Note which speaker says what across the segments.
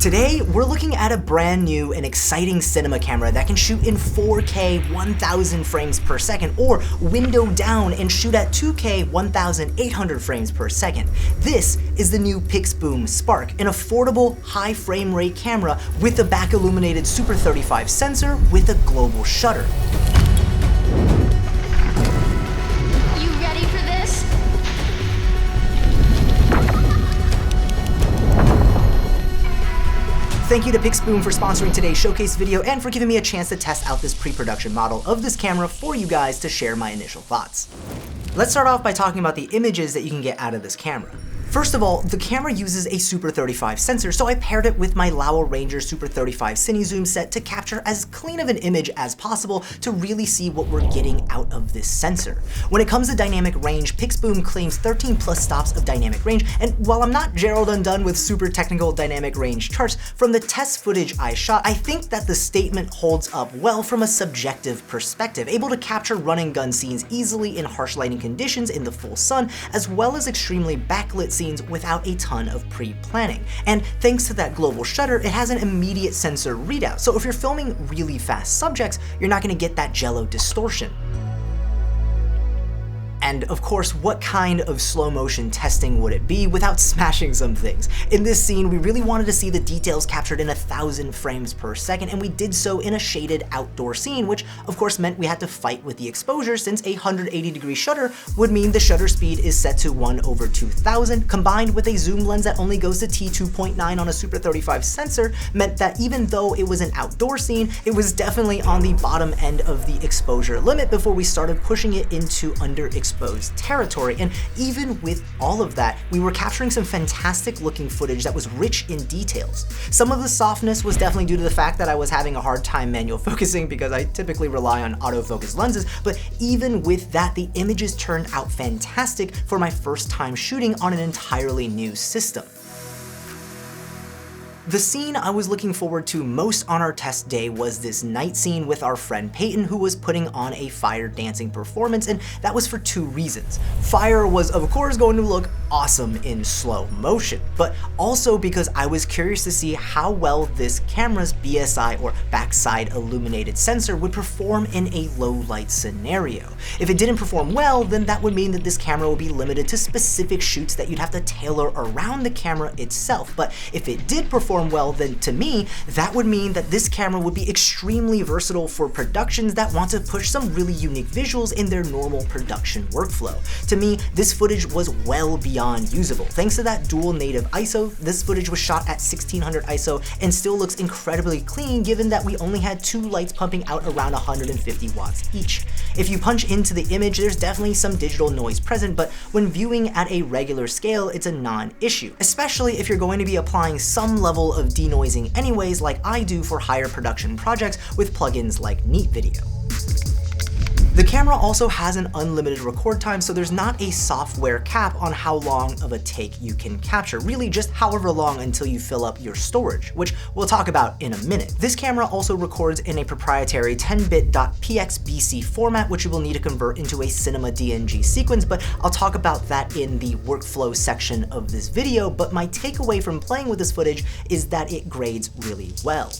Speaker 1: Today, we're looking at a brand new and exciting cinema camera that can shoot in 4K 1000 frames per second or window down and shoot at 2K 1800 frames per second. This is the new Pixboom Spark, an affordable high frame rate camera with a back-illuminated Super 35 sensor with a global shutter. Thank you to Pixboom for sponsoring today's showcase video and for giving me a chance to test out this pre-production model of this camera for you guys to share my initial thoughts. Let's start off by talking about the images that you can get out of this camera. First of all, the camera uses a Super 35 sensor, so I paired it with my Laowa Ranger Super 35 Cine Zoom set to capture as clean of an image as possible to really see what we're getting out of this sensor. When it comes to dynamic range, Pixboom claims 13 plus stops of dynamic range, and while I'm not Gerald Undone with super technical dynamic range charts, from the test footage I shot, I think that the statement holds up well from a subjective perspective, able to capture run and gun scenes easily in harsh lighting conditions in the full sun, as well as extremely backlit scenes without a ton of pre-planning. And thanks to that global shutter, it has an immediate sensor readout, so if you're filming really fast subjects, you're not going to get that jello distortion. And of course, what kind of slow motion testing would it be without smashing some things? In this scene, we really wanted to see the details captured in 1000 frames per second, and we did so in a shaded outdoor scene, which of course meant we had to fight with the exposure since a 180-degree shutter would mean the shutter speed is set to 1/2000, combined with a zoom lens that only goes to t2.9 on a Super 35 sensor, meant that even though it was an outdoor scene, it was definitely on the bottom end of the exposure limit before we started pushing it into underexposed territory. And even with all of that, we were capturing some fantastic looking footage that was rich in details. Some of the softness was definitely due to the fact that I was having a hard time manual focusing because I typically rely on autofocus lenses, but even with that, the images turned out fantastic for my first time shooting on an entirely new system. The scene I was looking forward to most on our test day was this night scene with our friend Payton, who was putting on a fire dancing performance, and that was for two reasons. Fire was of course going to look awesome in slow motion, but also because I was curious to see how well this camera's BSI or backside illuminated sensor would perform in a low light scenario. If it didn't perform well, then that would mean that this camera would be limited to specific shoots that you'd have to tailor around the camera itself. But if it did perform well, then to me, that would mean that this camera would be extremely versatile for productions that want to push some really unique visuals in their normal production workflow. To me, this footage was well beyond usable. Thanks to that dual native ISO, this footage was shot at 1600 ISO and still looks incredibly clean given that we only had two lights pumping out around 150 watts each. If you punch into the image, there's definitely some digital noise present, but when viewing at a regular scale, it's a non-issue, especially if you're going to be applying some level of denoising anyways, like I do for higher production projects with plugins like Neat Video. The camera also has an unlimited record time, so there's not a software cap on how long of a take you can capture, really just however long until you fill up your storage, which we'll talk about in a minute. This camera also records in a proprietary 10-bit .pxbc format, which you will need to convert into a cinema DNG sequence, but I'll talk about that in the workflow section of this video. But my takeaway from playing with this footage is that it grades really well.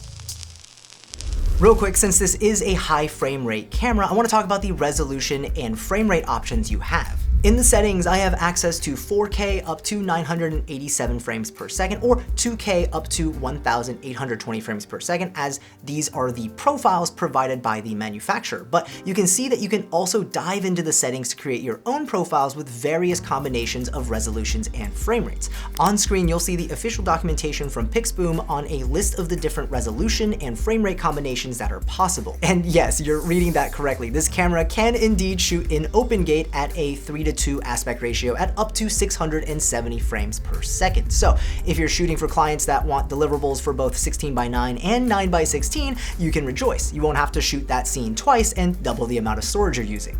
Speaker 1: Real quick, since this is a high frame rate camera, I want to talk about the resolution and frame rate options you have. In the settings, I have access to 4K up to 987 frames per second or 2K up to 1820 frames per second, as these are the profiles provided by the manufacturer. But you can see that you can also dive into the settings to create your own profiles with various combinations of resolutions and frame rates. On screen, you'll see the official documentation from Pixboom on a list of the different resolution and frame rate combinations that are possible. And yes, you're reading that correctly. This camera can indeed shoot in open gate at a 3:2 aspect ratio at up to 670 frames per second. So if you're shooting for clients that want deliverables for both 16:9 and 9:16, you can rejoice. You won't have to shoot that scene twice and double the amount of storage you're using.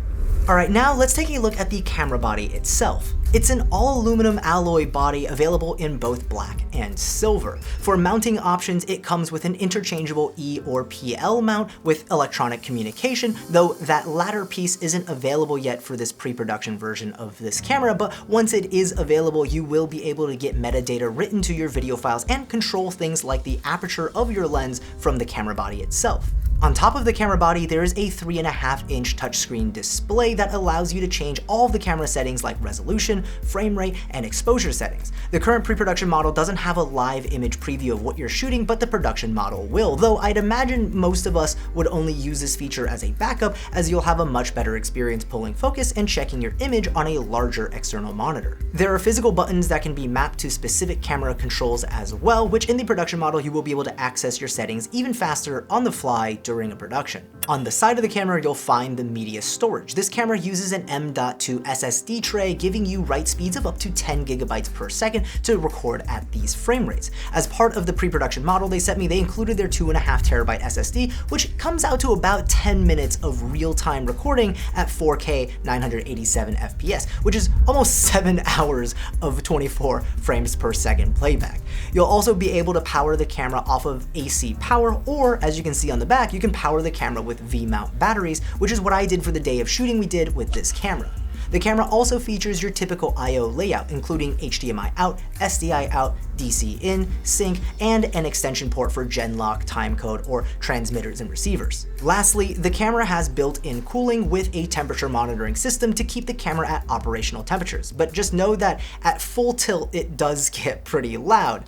Speaker 1: Alright, now let's take a look at the camera body itself. It's an all-aluminum alloy body available in both black and silver. For mounting options, it comes with an interchangeable E or PL mount with electronic communication, though that latter piece isn't available yet for this pre-production version of this camera, but once it is available, you will be able to get metadata written to your video files and control things like the aperture of your lens from the camera body itself. On top of the camera body, there is a 3.5-inch touchscreen display that allows you to change all of the camera settings like resolution, frame rate, and exposure settings. The current pre-production model doesn't have a live image preview of what you're shooting, but the production model will, though I'd imagine most of us would only use this feature as a backup, as you'll have a much better experience pulling focus and checking your image on a larger external monitor. There are physical buttons that can be mapped to specific camera controls as well, which in the production model you will be able to access your settings even faster on the fly during a production. On the side of the camera, you'll find the media storage. This camera uses an M.2 SSD tray, giving you write speeds of up to 10 gigabytes per second to record at these frame rates. As part of the pre-production model they sent me, they included their 2.5 terabyte SSD, which comes out to about 10 minutes of real-time recording at 4K 987 FPS, which is almost 7 hours of 24 frames per second playback. You'll also be able to power the camera off of AC power, or as you can see on the back, you can power the camera with V-mount batteries, which is what I did for the day of shooting we did with this camera. The camera also features your typical I/O layout, including HDMI out, SDI out, DC in, sync, and an extension port for Genlock, timecode, or transmitters and receivers. Lastly, the camera has built-in cooling with a temperature monitoring system to keep the camera at operational temperatures, but just know that at full tilt it does get pretty loud.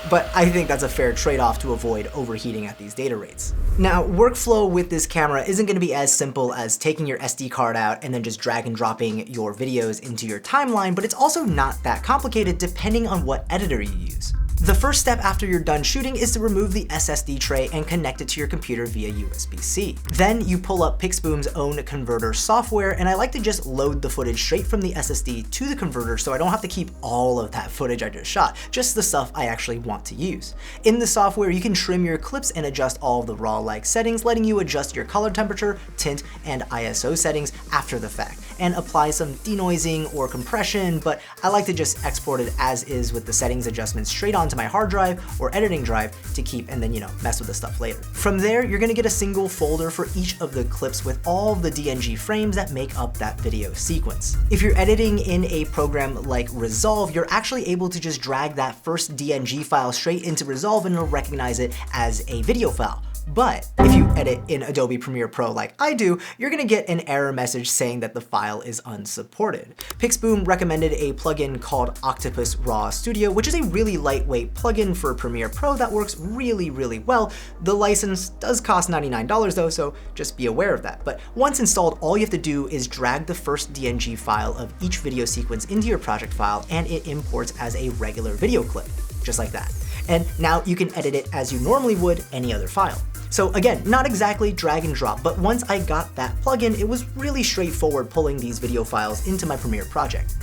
Speaker 1: But I think that's a fair trade-off to avoid overheating at these data rates. Now, workflow with this camera isn't going to be as simple as taking your SD card out and then just drag and dropping your videos into your timeline, but it's also not that complicated depending on what editor you use. The first step after you're done shooting is to remove the SSD tray and connect it to your computer via USB-C. Then you pull up Pixboom's own converter software, and I like to just load the footage straight from the SSD to the converter so I don't have to keep all of that footage I just shot, just the stuff I actually want to use. In the software, you can trim your clips and adjust all of the raw-like settings, letting you adjust your color temperature, tint, and ISO settings after the fact, and apply some denoising or compression, but I like to just export it as is with the settings adjustments straight onto my hard drive or editing drive to keep and then, mess with the stuff later. From there, you're gonna get a single folder for each of the clips with all of the DNG frames that make up that video sequence. If you're editing in a program like Resolve, you're actually able to just drag that first DNG file straight into Resolve and it'll recognize it as a video file. But if you edit in Adobe Premiere Pro like I do, you're gonna get an error message saying that the file is unsupported. Pixboom recommended a plugin called Octopus Raw Studio, which is a really lightweight plugin for Premiere Pro that works really, really well. The license does cost $99 though, so just be aware of that. But once installed, all you have to do is drag the first DNG file of each video sequence into your project file, and it imports as a regular video clip, just like that. And now you can edit it as you normally would any other file. So again, not exactly drag and drop, but once I got that plugin, it was really straightforward pulling these video files into my Premiere project.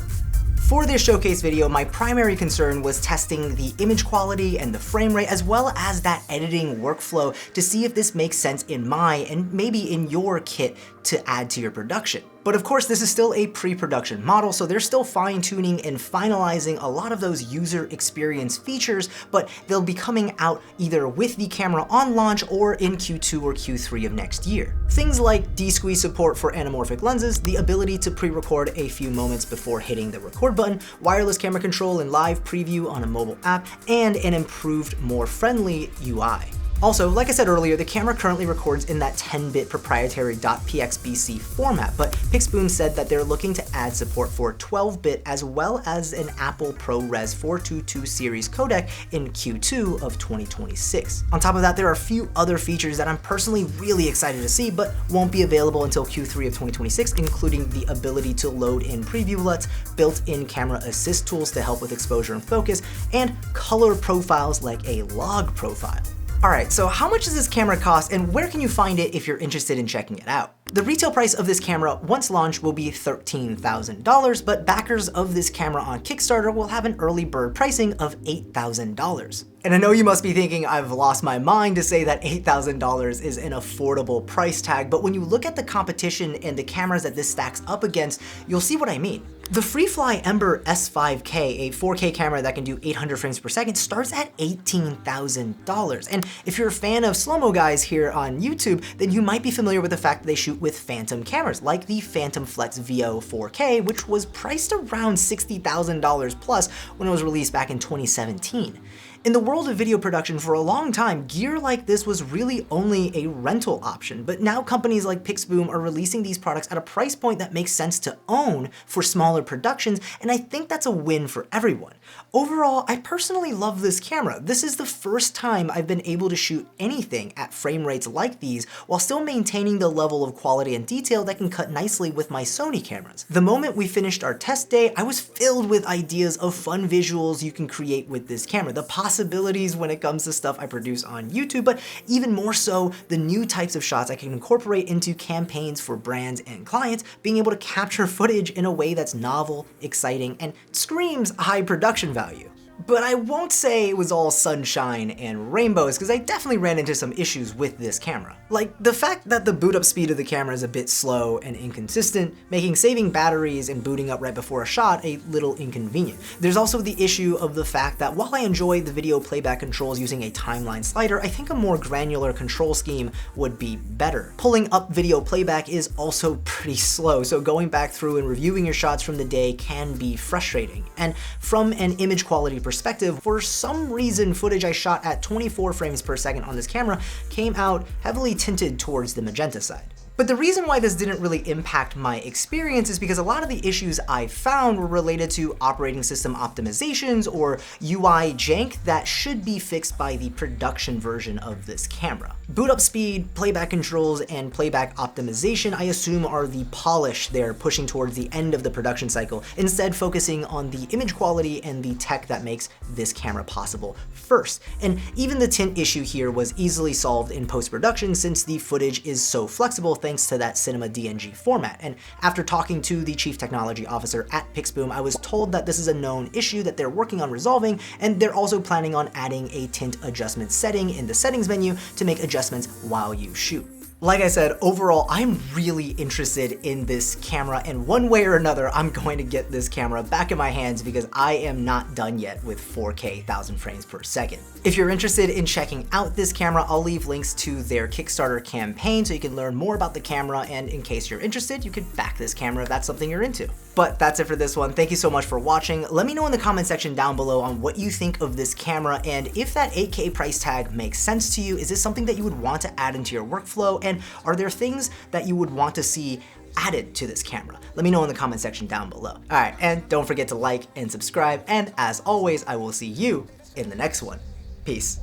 Speaker 1: For this showcase video, my primary concern was testing the image quality and the frame rate, as well as that editing workflow to see if this makes sense in my and maybe in your kit to add to your production. But of course, this is still a pre-production model, so they're still fine-tuning and finalizing a lot of those user experience features, but they'll be coming out either with the camera on launch or in Q2 or Q3 of next year. Things like D-squeeze support for anamorphic lenses, the ability to pre-record a few moments before hitting the record button, wireless camera control and live preview on a mobile app, and an improved, more friendly UI. Also, like I said earlier, the camera currently records in that 10-bit proprietary .pxbc format, but Pixboom said that they're looking to add support for 12-bit as well as an Apple ProRes 422 series codec in Q2 of 2026. On top of that, there are a few other features that I'm personally really excited to see, but won't be available until Q3 of 2026, including the ability to load in preview LUTs, built-in camera assist tools to help with exposure and focus, and color profiles like a log profile. Alright, so how much does this camera cost and where can you find it if you're interested in checking it out? The retail price of this camera once launched will be $13,000, but backers of this camera on Kickstarter will have an early bird pricing of $8,000. And I know you must be thinking I've lost my mind to say that $8,000 is an affordable price tag, but when you look at the competition and the cameras that this stacks up against, you'll see what I mean. The Freefly Ember S5K, a 4K camera that can do 800 frames per second, starts at $18,000. And if you're a fan of slow-mo guys here on YouTube, then you might be familiar with the fact that they shoot with phantom cameras, like the Phantom Flex VO 4K, which was priced around $60,000 plus when it was released back in 2017. In the world of video production, for a long time, gear like this was really only a rental option, but now companies like Pixboom are releasing these products at a price point that makes sense to own for smaller productions, and I think that's a win for everyone. Overall, I personally love this camera. This is the first time I've been able to shoot anything at frame rates like these while still maintaining the level of quality and detail that can cut nicely with my Sony cameras. The moment we finished our test day, I was filled with ideas of fun visuals you can create with this camera. The possibilities when it comes to stuff I produce on YouTube, but even more so, the new types of shots I can incorporate into campaigns for brands and clients, being able to capture footage in a way that's novel, exciting, and screams high production value. But I won't say it was all sunshine and rainbows, because I definitely ran into some issues with this camera. Like the fact that the boot up speed of the camera is a bit slow and inconsistent, making saving batteries and booting up right before a shot a little inconvenient. There's also the issue of the fact that while I enjoy the video playback controls using a timeline slider, I think a more granular control scheme would be better. Pulling up video playback is also pretty slow, so going back through and reviewing your shots from the day can be frustrating. And from an image quality perspective, for some reason footage I shot at 24 frames per second on this camera came out heavily tinted towards the magenta side. But the reason why this didn't really impact my experience is because a lot of the issues I found were related to operating system optimizations or UI jank that should be fixed by the production version of this camera. Boot up speed, playback controls, and playback optimization I assume are the polish they're pushing towards the end of the production cycle, instead focusing on the image quality and the tech that makes this camera possible first. And even the tint issue here was easily solved in post-production since the footage is so flexible thanks to that cinema DNG format. And after talking to the chief technology officer at Pixboom, I was told that this is a known issue that they're working on resolving, and they're also planning on adding a tint adjustment setting in the settings menu to make adjustments while you shoot. Like I said, overall, I'm really interested in this camera, and one way or another, I'm going to get this camera back in my hands because I am not done yet with 4K 1000 frames per second. If you're interested in checking out this camera, I'll leave links to their Kickstarter campaign so you can learn more about the camera, and in case you're interested, you could back this camera if that's something you're into. But that's it for this one. Thank you so much for watching. Let me know in the comment section down below on what you think of this camera, and if that 8K price tag makes sense to you. Is this something that you would want to add into your workflow? And are there things that you would want to see added to this camera? Let me know in the comment section down below. All right, and don't forget to like and subscribe, and as always, I will see you in the next one. Peace.